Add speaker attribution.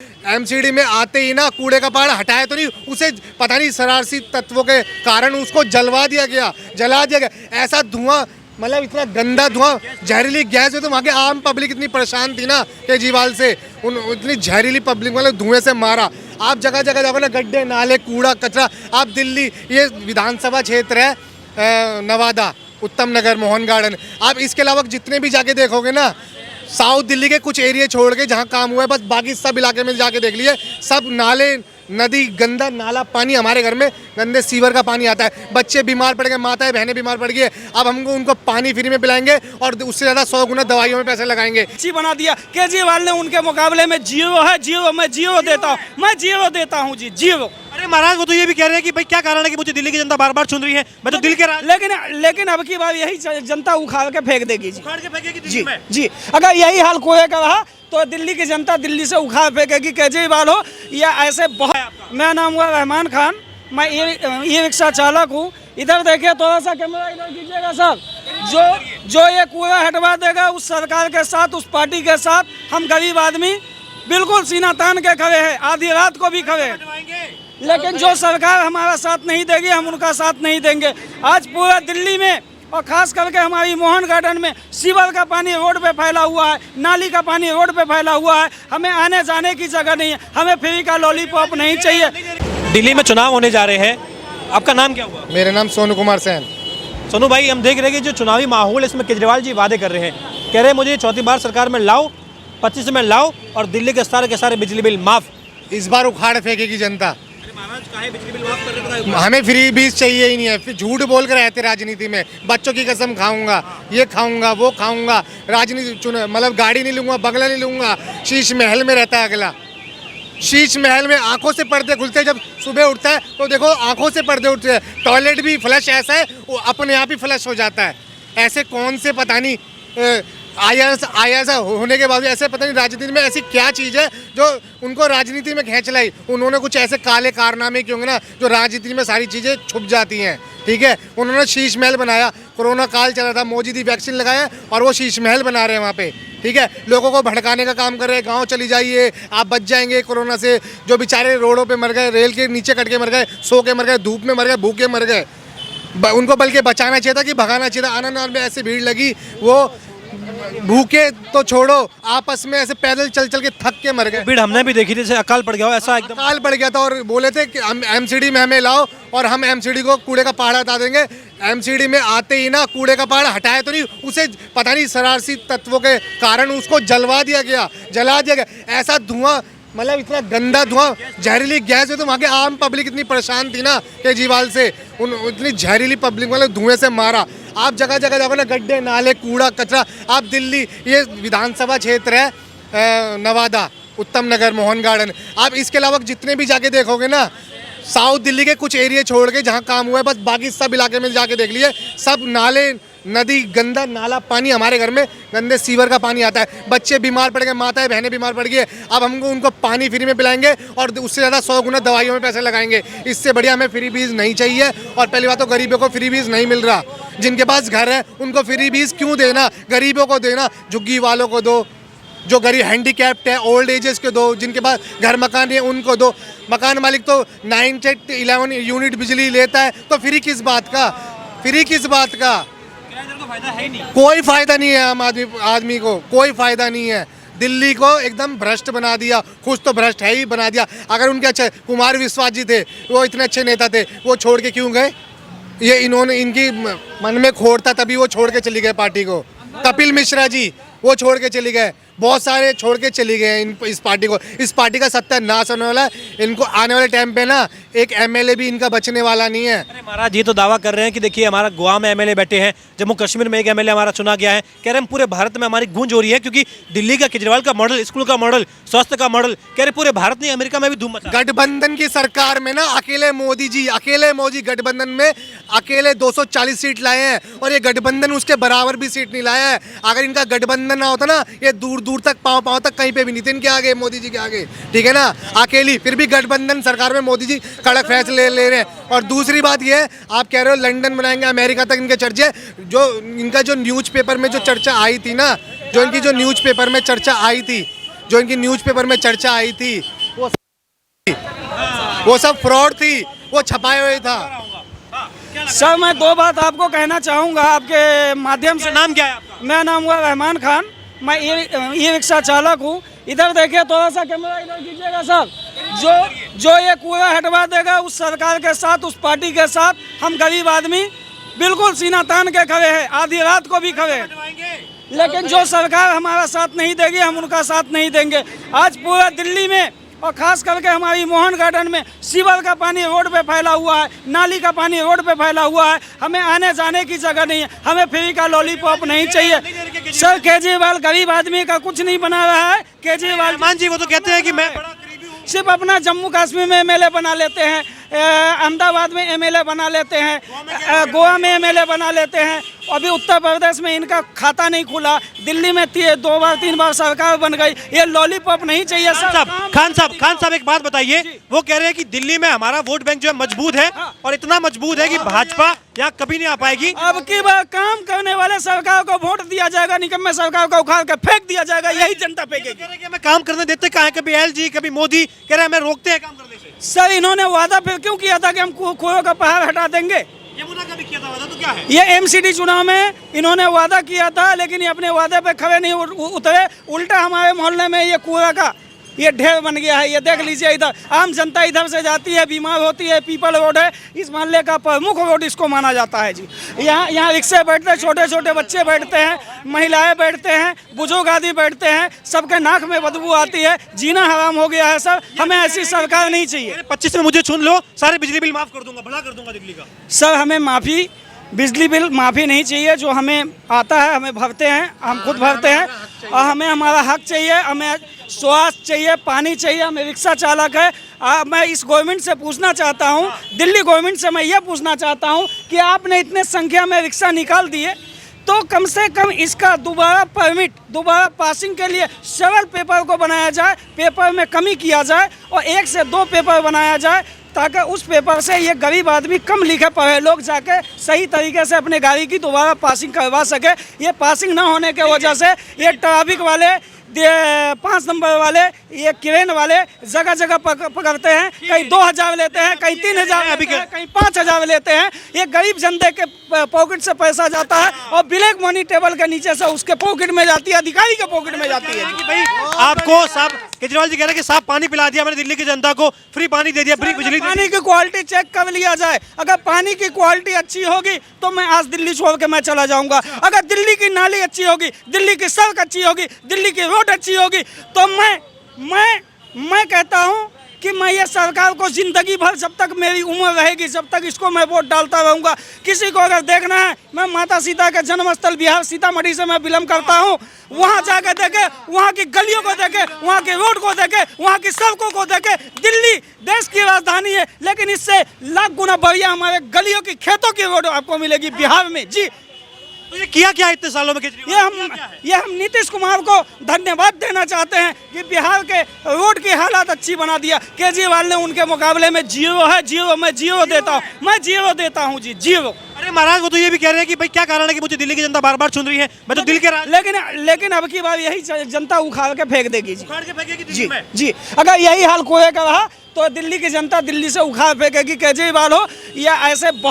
Speaker 1: MCD में आते ही ना कूड़े का पहाड़ हटाया तो नहीं, उसे पता नहीं शरारती तत्वों के कारण उसको जला दिया गया। ऐसा धुआं, मतलब इतना गंदा धुआं, जहरीली गैस है। तो वहाँ के आम पब्लिक इतनी परेशान थी ना केजरीवाल से, इतनी जहरीली पब्लिक मतलब धुएं से मारा। आप जगह जगह जाओगे ना, गड्ढे नाले कूड़ा कचरा। आप दिल्ली, ये विधानसभा क्षेत्र है नवादा, उत्तम नगर, मोहन गार्डन, आप इसके अलावा जितने भी जाके देखोगे ना, साउथ दिल्ली के कुछ एरिया छोड़ के जहाँ काम हुआ है, बस बाकी सब इलाके में जाके देख लिए, सब नाले नदी, गंदा नाला पानी। हमारे घर में गंदे सीवर का पानी आता है, बच्चे बीमार पड़ गए, माताएं बहनें बीमार पड़ गई है। अब हमको उनको पानी फ्री में पिलाएंगे और उससे ज़्यादा 100 गुना दवाइयों में पैसे लगाएंगे।
Speaker 2: अच्छी बना दिया केजरीवाल ने, उनके मुकाबले में जीरो है, जीरो। मैं जीरो देता हूँ जी, जीरो।
Speaker 3: अरे महाराज, वो तो ये भी कह रहे हैं कि भाई क्या कारण है कि मुझे दिल्ली की जनता बार बार चुन रही है, मैं तो दिल के
Speaker 2: लेकिन अब की बार यही जनता उखाड़ के फेंक देगी जी,
Speaker 3: उखाड़ के फेंकेगी दिल्ली
Speaker 2: जी
Speaker 3: में।
Speaker 2: जी। अगर यही हाल कोई का रहा तो दिल्ली की जनता दिल्ली से उखाड़ फेंकेगी, केजरीवाल हो या ऐसे बहुत। मेरा नाम हुआ रहमान खान, मैं ई रिक्शा चालक हूँ। इधर देखिए, थोड़ा सा कैमरा इधर कीजिएगा सर। जो ये कूड़ा हटवा देगा उस सरकार के साथ, उस पार्टी के साथ हम गरीब आदमी बिल्कुल सीना तान के खड़े हैं, आधी रात को भी खड़े हैं। लेकिन जो सरकार हमारा साथ नहीं देगी, हम उनका साथ नहीं देंगे। आज पूरा दिल्ली में और खास करके हमारी मोहन गार्डन में सीवर का पानी रोड पे फैला हुआ है, नाली का पानी रोड पे फैला हुआ है। हमें आने जाने की जगह नहीं है, हमें फ्री का लॉलीपॉप नहीं चाहिए।
Speaker 3: दिल्ली में चुनाव होने जा रहे हैं, आपका नाम क्या हुआ?
Speaker 1: मेरा नाम सोनू कुमार सेन।
Speaker 3: सोनू भाई, हम देख रहे हैं कि जो चुनावी माहौल है इसमें केजरीवाल जी वादे कर रहे हैं, कह रहे हैं मुझे चौथी बार सरकार में लाओ, 25 में लाओ और दिल्ली के सारे बिजली बिल माफ।
Speaker 1: इस बार उखाड़ फेंकेगी जनता।
Speaker 3: महाराज, काहे बिजली बिल माफ कर रहे हैं?
Speaker 1: हमें फ्री बीज चाहिए ही नहीं है। फिर झूठ बोल कर रहते राजनीति में, बच्चों की कसम खाऊंगा, ये खाऊंगा, वो खाऊंगा, राजनीति मतलब गाड़ी नहीं लूंगा, बंगला नहीं लूंगा। शीश महल में रहता है अगला, शीश महल में आंखों से पर्दे खुलते हैं। जब सुबह उठता है तो देखो आंखों से पर्दे उठते हैं। टॉयलेट भी फ्लश ऐसा है, वो अपने आप ही फ्लश हो जाता है। ऐसे कौन से पता नहीं आईएएस होने के बाद ऐसे पता नहीं राजनीति में ऐसी क्या चीज़ है जो उनको राजनीति में खींच लाई। उन्होंने कुछ ऐसे काले कारनामे किए होंगे ना जो राजनीति में सारी चीज़ें छुप जाती हैं। ठीक है, उन्होंने शीश महल बनाया, कोरोना काल चल रहा था, मोदी जी वैक्सीन लगाया और वो शीश महल बना रहे हैं वहाँ पे। ठीक है, लोगों को भड़काने का काम कर रहे हैं, गाँव चली जाइए आप बच जाएंगे कोरोना से। जो बेचारे रोडों पर मर गए, रेल के नीचे कट के मर गए, सो के मर गए, धूप में मर गए, भूखे मर गए, उनको बल्कि बचाना चाहिए था कि भगाना चाहिए था। आनंद में ऐसे भीड़ लगी, वो भूखे तो छोड़ो, आपस में ऐसे पैदल चल चल के थक के मर गए।
Speaker 3: भीड़ हमने भी देखी थी, जैसे अकाल पड़ गया हो, ऐसा एकदम
Speaker 1: अकाल पड़ गया था। और बोले थे कि हम एमसीडी में हमें लाओ और हम एमसीडी को कूड़े का पहाड़ हटा देंगे। एमसीडी में आते ही ना कूड़े का पहाड़ हटाया तो नहीं, उसे पता नहीं शरारती तत्वों के कारण उसको जला दिया गया। ऐसा धुआं, मतलब इतना गंदा धुआं, जहरीली गैस है। तो वहाँ के आम पब्लिक इतनी परेशान थी ना केजरीवाल से, इतनी जहरीली पब्लिक मतलब धुएं से मारा। आप जगह जगह जाओगे ना, गड्ढे नाले कूड़ा कचरा। आप दिल्ली, ये विधानसभा क्षेत्र है नवादा, उत्तम नगर, मोहन गार्डन, आप इसके अलावा जितने भी जाके देखोगे ना, साउथ दिल्ली के कुछ एरिया छोड़ के जहाँ काम हुआ है, बस बाकी सब इलाके में जाके देख लिए, सब नाले नदी, गंदा नाला पानी। हमारे घर में गंदे सीवर का पानी आता है, बच्चे बीमार पड़ गए, माताएं बहनें बीमार पड़ गई है। अब हमको उनको पानी फ्री में पिलाएंगे और उससे ज़्यादा 100 गुना दवाइयों में पैसे लगाएंगे। इससे बढ़िया हमें फ्री बीज नहीं चाहिए। और पहली बात तो गरीबों को फ्री बीज नहीं मिल रहा। जिनके पास घर है उनको फ्री बीज क्यों देना, गरीबों को देना, झुग्गी वालों को दो, जो गरीब हैंडीकैप्ड है, ओल्ड एजेस के दो, जिनके पास घर मकान है उनको दो। मकान मालिक तो 9 से 11 यूनिट बिजली लेता है, तो फ्री किस बात का?
Speaker 3: फायदा है ही नहीं,
Speaker 1: कोई फायदा नहीं है। आम आदमी को कोई फायदा नहीं है। दिल्ली को एकदम भ्रष्ट बना दिया, कुछ तो भ्रष्ट है ही बना दिया। अगर उनके अच्छे कुमार विश्वास जी थे, वो इतने अच्छे नेता थे, वो छोड़ के क्यों गए? ये इन्होंने, इनकी मन में खोट था तभी वो छोड़ के चली गए पार्टी को। कपिल मिश्रा जी वो छोड़ के चली गए, बहुत सारे छोड़ के चली गए इस पार्टी को। इस पार्टी का सत्यानाश होने वाला है। इनको आने वाले टाइम पे ना एक एमएलए भी इनका बचने वाला नहीं है।
Speaker 3: अरे महाराज, ये तो दावा कर रहे हैं कि देखिए हमारा गोवा में एमएलए बैठे हैं, जम्मू कश्मीर में एक एमएलए हमारा चुना गया है, कह रहे हैं पूरे भारत में हमारी गूंज हो रही है क्योंकि दिल्ली का केजरीवाल का मॉडल, स्कूल का मॉडल, स्वास्थ्य का मॉडल, कह रहे पूरे भारत नहीं अमेरिका में भी धूम मचा।
Speaker 1: गठबंधन की सरकार में ना अकेले मोदी गठबंधन में अकेले 240 सीट लाए हैं और ये गठबंधन उसके बराबर भी सीट नहीं लाया है। अगर इनका गठबंधन ना होता ना, ये दूर दूर तक पाँव तक कहीं पे भी नहीं थे इनके आगे, मोदी जी के आगे। ठीक है ना, अकेली फिर भी गठबंधन सरकार में मोदी जी कड़क फैसले ले रहे हैं। और दूसरी बात ये है, आप कह रहे हो लंदन बनाएंगे, अमेरिका तक इनके चर्चे, जो इनका जो न्यूज़पेपर में जो चर्चा आई थी ना, जो इनकी जो न्यूज़पेपर में चर्चा आई थी, जो इनकी न्यूज़पेपर में चर्चा आई थी वो सब फ्रॉड थी, वो छपाए हुए था।
Speaker 2: सर मैं दो बात आपको कहना चाहूँगा आपके माध्यम से।
Speaker 3: नाम क्या है आपका?
Speaker 2: मेरा नाम हुआ रहमान खान, मैं ई रिक्शा चालक हूँ। इधर देखिए थोड़ा सा कैमरा इधर कीजिएगा सर। जो ये कूड़ा हटवा देगा उस सरकार के साथ, उस पार्टी के साथ हम गरीब आदमी बिल्कुल सीना तान के खड़े हैं, आधी रात को भी खड़े हैं। लेकिन जो सरकार हमारा साथ नहीं देगी हम उनका साथ नहीं देंगे। आज पूरा दिल्ली में और खास करके हमारी मोहन गार्डन में सीवर का पानी रोड पे फैला हुआ है, नाली का पानी रोड पे फैला हुआ है। हमें आने जाने की जगह नहीं है, हमें फ्री का लॉलीपॉप नहीं चाहिए। सर केजरीवाल गरीब आदमी का कुछ नहीं बना रहा है। केजरीवाल
Speaker 3: मान जी वो तो कहते हैं कि मैं
Speaker 2: सिर्फ अपना जम्मू कश्मीर में एमएलए बना लेते हैं, अहमदाबाद में एमएलए बना लेते हैं, गोवा में एमएलए बना लेते हैं। अभी उत्तर प्रदेश में इनका खाता नहीं खुला, दिल्ली में 2 बार 3 बार सरकार बन गई। ये लॉलीपॉप नहीं चाहिए सर।
Speaker 3: खान साहब एक बात बताइए। वो कह रहे हैं कि दिल्ली में हमारा वोट बैंक जो है मजबूत है और इतना मजबूत है कि भाजपा यहाँ कभी नहीं आ पाएगी।
Speaker 2: अब की बार काम करने वाले सरकार को वोट दिया जाएगा, निकम्मे सरकार को उखाड़ के फेंक दिया जाएगा, यही जनता फेंकेगी।
Speaker 3: कह रहे हैं कि हमें काम करने देते कहाँ है, कभी एलजी कभी मोदी कह रहे हैं हमें रोकते हैं काम करने से।
Speaker 2: सर इन्होंने वादा फिर क्यों किया था कि हम कुओं का पहाड़ हटा देंगे?
Speaker 3: यमुना का भी किया था वादा, तो क्या है?
Speaker 2: ये एमसीडी चुनाव में इन्होंने वादा किया था, लेकिन ये अपने वादे पे खड़े नहीं उतरे। उल्टा हमारे मोहल्ले में ये कूड़ा का ये ढेर बन गया है। ये देख लीजिए, इधर आम जनता इधर से जाती है, बीमार होती है। पीपल रोड है, इस मोहल्ले का प्रमुख रोड इसको माना जाता है जी। यहाँ रिक्शे बैठते हैं, छोटे छोटे बच्चे बैठते हैं, महिलाएं बैठते हैं, बुजुर्ग आदि बैठते हैं, सबके नाक में बदबू आती है, जीना हराम हो गया है सर। हमें ऐसी सरकार नहीं चाहिए।
Speaker 3: 25 में मुझे चुन लो, सारे बिजली बिल माफ कर दूंगा, भला कर दूंगा दिल्ली का।
Speaker 2: सर हमें माफ़ी, बिजली बिल माफ़ी नहीं चाहिए। जो हमें आता है हमें भरते हैं, हम खुद भरते हैं, और हमें हमारा हक चाहिए। हमें स्वास्थ्य चाहिए, पानी चाहिए। हमें रिक्शा चालक है। मैं इस गवर्नमेंट से पूछना चाहता हूँ, दिल्ली गवर्नमेंट से मैं ये पूछना चाहता हूँ कि आपने इतने संख्या में रिक्शा निकाल दिए तो कम से कम इसका दोबारा परमिट, दोबारा पासिंग के लिए सिविल पेपर को बनाया जाए, पेपर में कमी किया जाए और 1 से 2 पेपर बनाया जाए, ताकि उस पेपर से ये गरीब आदमी कम लिखे पढ़े लोग जाके सही तरीके से अपने गाड़ी की दोबारा पासिंग करवा सके। ये पासिंग ना होने के वजह से ये ट्रैफिक वाले 5 नंबर वाले, ये क्रेन वाले जगह जगह पकड़ते हैं। कहीं 2000 लेते हैं, कहीं 3000 अभी कहीं 5000 लेते हैं। ये गरीब जनता के पॉकेट से पैसा जाता है और ब्लैक मनी टेबल के नीचे से उसके पॉकेट में जाती है, अधिकारी के पॉकेट में जाती है।
Speaker 3: भाई आपको साहब केजरीवाल जी कह रहे हैं कि साफ पानी पिला दिया मैंने दिल्ली की जनता को, फ्री पानी दे दिया, फ्री बिजली।
Speaker 2: पानी की क्वालिटी चेक कर लिया जाए। अगर पानी की क्वालिटी अच्छी होगी तो मैं आज दिल्ली छोड़ के मैं चला जाऊंगा। अगर दिल्ली की नाली अच्छी होगी, दिल्ली की सड़क अच्छी होगी, दिल्ली की रोड अच्छी होगी, तो मैं कहता हूं कि मैं ये सरकार को जिंदगी भर, जब तक मेरी उम्र रहेगी, जब तक इसको मैं वोट डालता रहूंगा। किसी को अगर देखना है, मैं माता सीता के जन्मस्थल बिहार सीतामढ़ी से मैं बिलोंग करता हूं, वहां जाकर देखे, वहां की गलियों को देखे, वहां के रोड को देखे, वहां की सड़कों को देखे। दिल्ली देश की राजधानी है, लेकिन इससे लाख गुना बढ़िया हमारे गलियों की, खेतों की रोड आपको मिलेगी बिहार में जी।
Speaker 3: तो ये किया क्या इतने सालों में केजरीवाल?
Speaker 2: ये हम नीतीश कुमार को धन्यवाद देना चाहते हैं कि बिहार के रोड की हालत अच्छी बना दिया। केजरीवाल ने उनके मुकाबले में 0 है, 0 मैं 0 देता हूँ, मैं 0 देता हूँ जी, 0।
Speaker 3: अरे महाराज वो तो ये भी कह रहे हैं कि भाई क्या कारण है कि मुझे दिल्ली की जनता बार बार चुन रही है, मैं तो दिल के
Speaker 2: लेकिन अब की बार यही जनता उखाड़ के फेंक देगी जी।
Speaker 3: उखाड़ के फेंकेगी दिल्ली
Speaker 2: जी
Speaker 3: में।
Speaker 2: जी, अगर यही हाल कोई का रहा तो दिल्ली की जनता दिल्ली से उखाड़ फेंकेगी। केजरीवाल हो या ऐसे बहुत